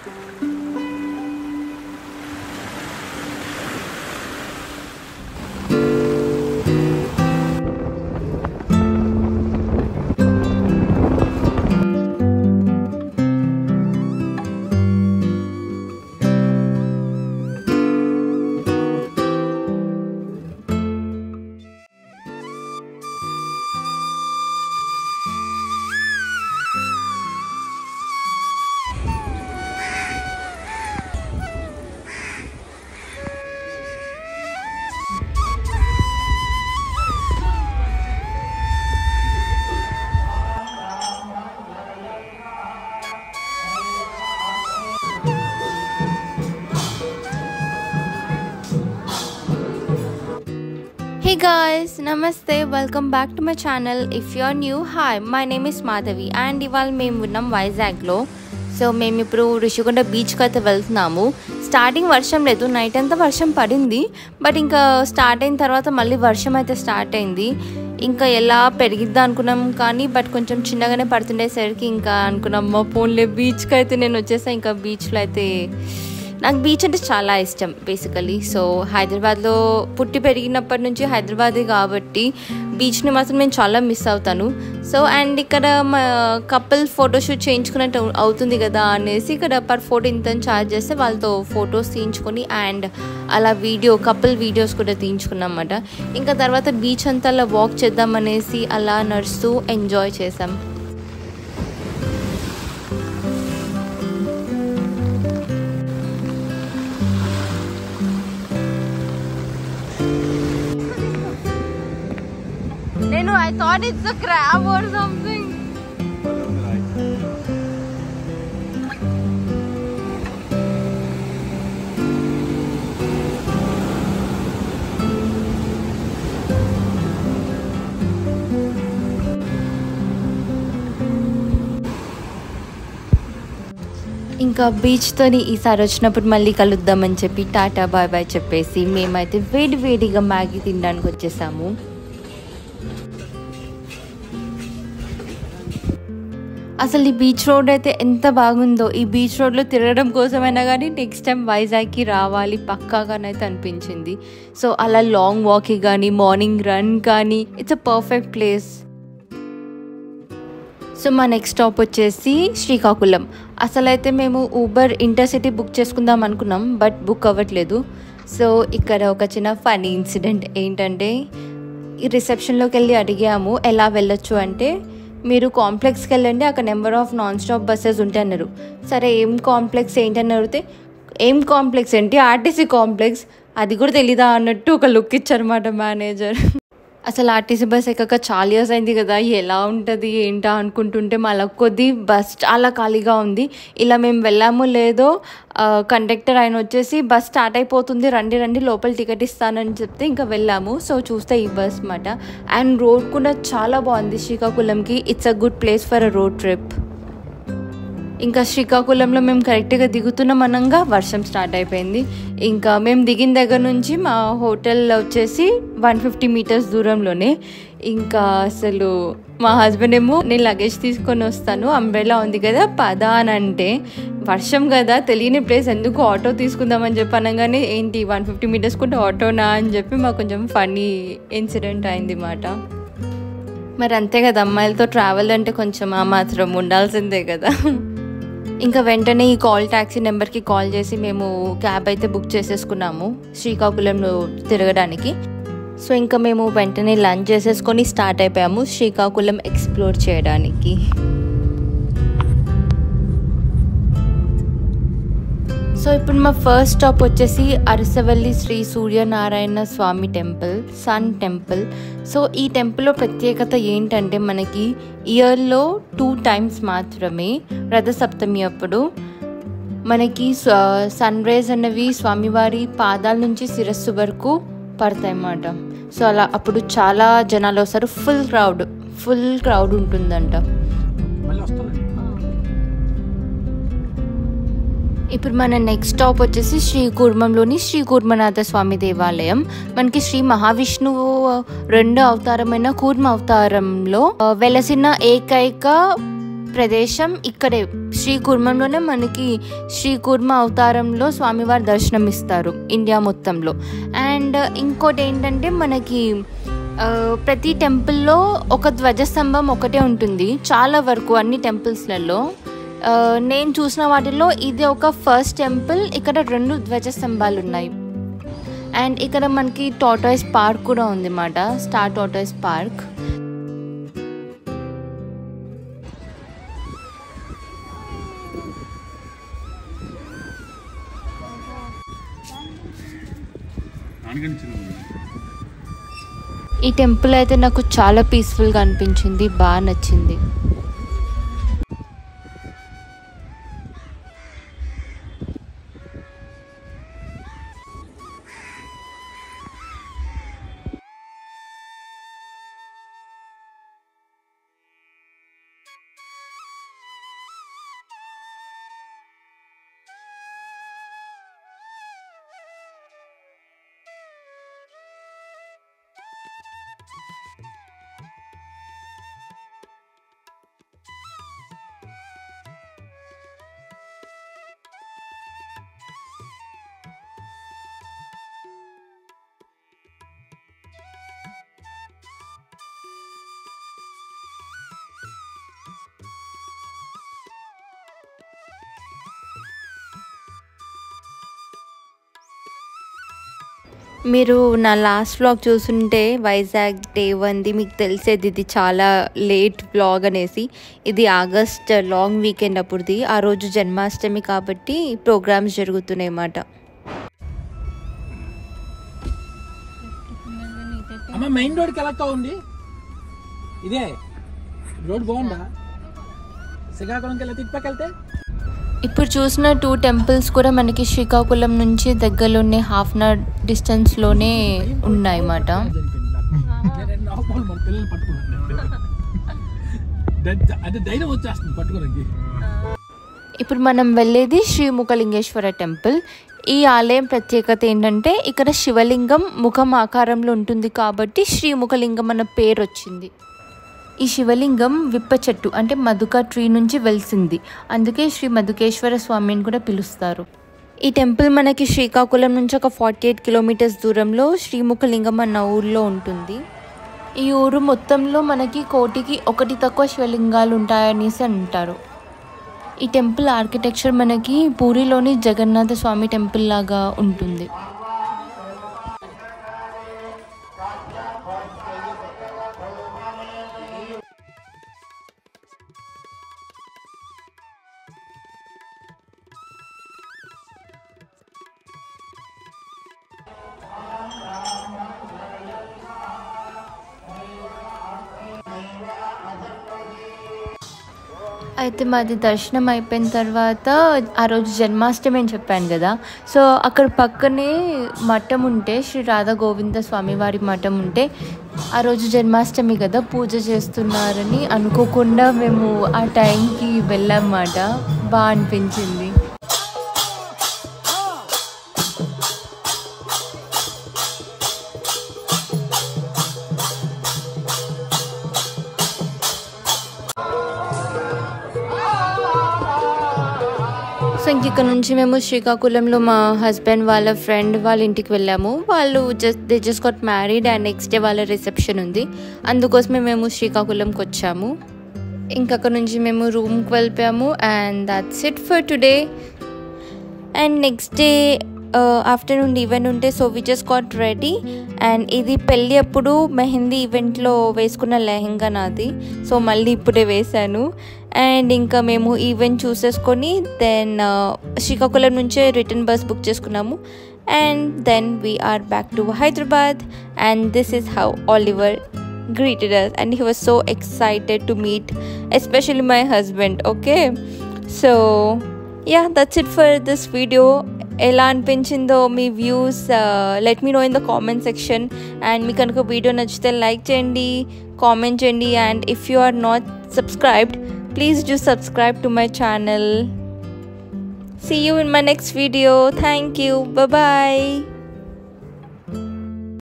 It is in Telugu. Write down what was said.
Hey guys, namaste, welcome back to my channel. If you're new, hi, my name is Madhavi and ival mem unnam Vizag lo. So mem ippudu Rishikunda beach ki aithe veltunnamu. Starting varsham ledu, night anta varsham padindi, but inka start ayin tarvata malli varsham aithe start ayindi. ఇంకా ఎలా పెరిగిద్దా అనుకున్నాం కానీ బట్ కొంచెం చిన్నగానే పడుతుండేసరికి ఇంకా అనుకున్నాం మా ఫోన్లే బీచ్కి అయితే నేను వచ్చేసా. ఇంకా బీచ్లో అయితే నాకు బీచ్ అంటే చాలా ఇష్టం బేసికలీ. సో హైదరాబాద్లో పుట్టి పెరిగినప్పటి నుంచి హైదరాబాదే కాబట్టి బీచ్ని మాత్రం నేను చాలా మిస్ అవుతాను. సో అండ్ ఇక్కడ మా కపుల్ ఫోటోషూట్ చేయించుకున్నట్టు అవుతుంది కదా అనేసి ఇక్కడ పర్ ఫోటో ఇంత ఛార్జ్ చేస్తే వాళ్ళతో ఫొటోస్ తీయించుకొని అండ్ అలా కపుల్ వీడియోస్ కూడా తీయించుకున్నాం అన్నమాట. ఇంకా తర్వాత బీచ్ అంతా అలా వాక్ చేద్దామనేసి అలా నడుస్తూ ఎంజాయ్ చేసాం. I thought it's a crab or something. ఇంకా బీచ్తోని ఈసారి వచ్చినప్పుడు మళ్ళీ కలుద్దామని చెప్పి టాటా బాయ్ బాయ్ చెప్పేసి మేమైతే వేడిగా మ్యాగీ తినడానికి వచ్చేసాము. అసలు ఈ బీచ్ రోడ్ అయితే ఎంత బాగుందో. ఈ బీచ్ రోడ్లో తిరగడం కోసమైనా కానీ నెక్స్ట్ టైం వైజాగ్కి రావాలి పక్కాగానైతే అనిపించింది. సో అలా లాంగ్ వాక్కి కానీ మార్నింగ్ రన్ కానీ it's a perfect place. So మా నెక్స్ట్ స్టాప్ వచ్చేసి శ్రీకాకుళం. అసలైతే మేము ఊబర్ ఇంటర్సిటీ బుక్ చేసుకుందాం అనుకున్నాం బట్ బుక్ అవ్వట్లేదు. సో ఇక్కడ ఒక చిన్న ఫనీ ఇన్సిడెంట్ ఏంటంటే ఈ రిసెప్షన్లోకి వెళ్ళి అడిగాము ఎలా వెళ్ళొచ్చు అంటే మీరు కాంప్లెక్స్కి వెళ్ళండి అక్కడ number of non stop buses ఉంటాయి అన్నారు. సరే ఏం కాంప్లెక్స్ ఏంటని అడిగితే ఏం కాంప్లెక్స్ ఏంటి ఆర్టీసీ కాంప్లెక్స్ అది కూడా తెలీదా అన్నట్టు ఒక లుక్ ఇచ్చారన్నమాట మేనేజర్. అసలు ఆర్టీసీ బస్ ఎక్కక చాలా ఇయర్స్ అయింది కదా ఎలా ఉంటుంది ఏంటా అనుకుంటుంటే మళ్ళీ కొద్ది బస్ చాలా ఖాళీగా ఉంది. ఇలా మేము వెళ్ళాము లేదో కండక్టర్ ఆయన వచ్చేసి బస్ స్టార్ట్ అయిపోతుంది రండి లోపల టికెట్ ఇస్తానని చెప్తే ఇంకా వెళ్ళాము. సో చూస్తే ఈ బస్ అన్నమాట. అండ్ రోడ్ కూడా చాలా బాగుంది శ్రీకాకుళంకి. It's a good place for a road trip. ఇంకా శ్రీకాకుళంలో మేము కరెక్ట్గా దిగుతున్నాం అనగా వర్షం స్టార్ట్ అయిపోయింది. ఇంకా మేము దిగిన దగ్గర నుంచి మా హోటల్ వచ్చేసి 150 మీటర్స్ దూరంలోనే. ఇంకా అసలు మా హస్బెండ్ ఏమో నేను లగేజ్ తీసుకొని వస్తాను అంబ్రెలా ఉంది కదా పద అని అంటే వర్షం కదా తెలియని ప్లేస్ ఎందుకు ఆటో తీసుకుందామని చెప్పి అనగానే ఏంటి 150 మీటర్స్ కూడా ఆటోనా అని చెప్పి మాకు కొంచెం ఫన్నీ ఇన్సిడెంట్ అయింది అన్నమాట. మరి అంతే కదా అమ్మాయిలతో ట్రావెల్ అంటే కొంచెం ఆ మాత్రం ఉండాల్సిందే కదా. ఇంకా వెంటనే ఈ కాల్ ట్యాక్సీ నెంబర్కి కాల్ చేసి మేము క్యాబ్ అయితే బుక్ చేసేసుకున్నాము శ్రీకాకుళంలో తిరగడానికి. సో ఇంకా మేము వెంటనే లంచ్ చేసేసుకొని స్టార్ట్ అయిపోయాము శ్రీకాకుళం ఎక్స్ప్లోర్ చేయడానికి. సో ఇప్పుడు మా ఫస్ట్ స్టాప్ వచ్చేసి Arasavalli Shri Suryanarayana Swamy temple, sun temple. So ఈ టెంపుల్లో ప్రత్యేకత ఏంటంటే మనకి ఇయర్లో 2 times మాత్రమే రథసప్తమి అప్పుడు మనకి సన్ రైజ్ అనేవి స్వామివారి పాదాల నుంచి శిరస్సు వరకు పడతాయి అన్నమాట. సో అలా అప్పుడు చాలా జనాలు వస్తారు. ఫుల్ క్రౌడ్ ఉంటుందంట. ఇప్పుడు మన నెక్స్ట్ స్టాప్ వచ్చేసి శ్రీకూర్మంలోని శ్రీ కూర్మనాథ స్వామి దేవాలయం. మనకి శ్రీ మహావిష్ణువు 2వ అవతారమైన కూర్మ అవతారంలో వెలసిన ఏకైక ప్రదేశం ఇక్కడే శ్రీకూర్మంలోనే మనకి శ్రీకూర్మ అవతారంలో స్వామివారి దర్శనం ఇస్తారు ఇండియా మొత్తంలో. అండ్ ఇంకోటి ఏంటంటే మనకి ప్రతి టెంపుల్లో ఒక ధ్వజస్తంభం ఒకటే ఉంటుంది చాలా వరకు అన్ని టెంపుల్స్లలో. నేను చూసిన వాటిల్లో ఇది ఒక ఫస్ట్ టెంపుల్. ఇక్కడ 2 ధ్వజస్తంభాలు ఉన్నాయి. అండ్ ఇక్కడ మనకి టార్టాయిస్ పార్క్ కూడా ఉంది అన్నమాట, స్టార్ టార్టాయిస్ పార్క్. ఈ టెంపుల్ అయితే నాకు చాలా పీస్ఫుల్గా అనిపించింది, బాగా నచ్చింది. మీరు నా లాస్ట్ వ్లాగ్ చూస్తుంటే వైజాగ్ డే 1ది మీకు తెలిసేది ఇది చాలా లేట్ వ్లాగ్ అనేసి. ఇది ఆగస్ట్ లాంగ్ వీకెండ్ అప్పుడుది. ఆ రోజు జన్మాష్టమి కాబట్టి ప్రోగ్రామ్స్ జరుగుతున్నాయి అన్నమాట. మెయిన్ రోడ్ కలెక్ట్ ఉంది. ఇదే రోడ్ బాగుందా? శ్రీకాకుళంకి వెళ్తే ఇటుపక్కెళ్తే ఇప్పుడు చూసిన 2 టెంపుల్స్ కూడా మనకి శ్రీకాకుళం నుంచి దగ్గరలోనే హాఫ్ అన్ అవర్ డిస్టెన్స్లోనే ఉన్నాయి అన్నమాట. ఇప్పుడు మనం వెళ్ళేది శ్రీముఖలింగేశ్వర టెంపుల్. ఈ ఆలయం ప్రత్యేకత ఏంటంటే ఇక్కడ శివలింగం ముఖం ఆకారంలో ఉంటుంది కాబట్టి శ్రీముఖలింగం అన్న పేరు వచ్చింది. ఈ శివలింగం విప్ప చెట్టు అంటే మధుక ట్రీ నుంచి వెలిసింది, అందుకే శ్రీ మధుకేశ్వర స్వామిని కూడా పిలుస్తారు. ఈ టెంపుల్ మనకి శ్రీకాకుళం నుంచి ఒక 48 కిలోమీటర్స్ దూరంలో శ్రీముఖలింగం అన్న ఊర్లో ఉంటుంది. ఈ ఊరు మొత్తంలో మనకి 1,000కి 1 తక్కువ శివలింగాలు ఉంటాయనేసి అంటారు. ఈ టెంపుల్ ఆర్కిటెక్చర్ మనకి పూరిలోని జగన్నాథ స్వామి టెంపుల్ లాగా ఉంటుంది. అయితే మాది దర్శనం అయిపోయిన తర్వాత ఆ రోజు జన్మాష్టమి అని చెప్పాను కదా, సో అక్కడ పక్కనే మఠం ఉంటే శ్రీ రాధా గోవింద స్వామివారి మఠం ఉంటే ఆ రోజు జన్మాష్టమి కదా పూజ చేస్తున్నారని అనుకోకుండా మేము ఆ టైంకి వెళ్ళామన్నమాట. బాగా అనిపించింది. సో ఇంక నుంచి మేము శ్రీకాకుళంలో మా హస్బెండ్ వాళ్ళ ఫ్రెండ్ వాళ్ళ ఇంటికి వెళ్ళాము. వాళ్ళు they just got married and next day వాళ్ళ రిసెప్షన్ ఉంది, అందుకోసమే మేము శ్రీకాకుళంకి వచ్చాము. ఇంకక్కడ నుంచి మేము రూమ్కి వెళ్ళిపోయాము. And that's it for today. And next day afternoon event ఉంటే so we just got ready. And ఇది పెళ్ళి అప్పుడు మెహందీ ఈవెంట్లో వేసుకున్న లెహంగా నాది, సో మళ్ళీ ఇప్పుడే వేశాను. అండ్ ఇంకా మేము ఈవెంట్ చూసేసుకొని దెన్ శ్రీకాకుళం నుంచే రిటర్న్ బస్ బుక్ చేసుకున్నాము. And then we are back to Hyderabad. And this is how Oliver greeted us, and he was so excited to meet especially my husband. Okay, so yeah, that's it for this video. ఎలా అనిపించిందో మీ views let me know in the comment section. And మీకు కనుక వీడియో నచ్చితే లైక్ చేయండి, కామెంట్ చేయండి. And if you are not subscribed, please do subscribe to my channel. See you in my next video. Thank you. Bye bye.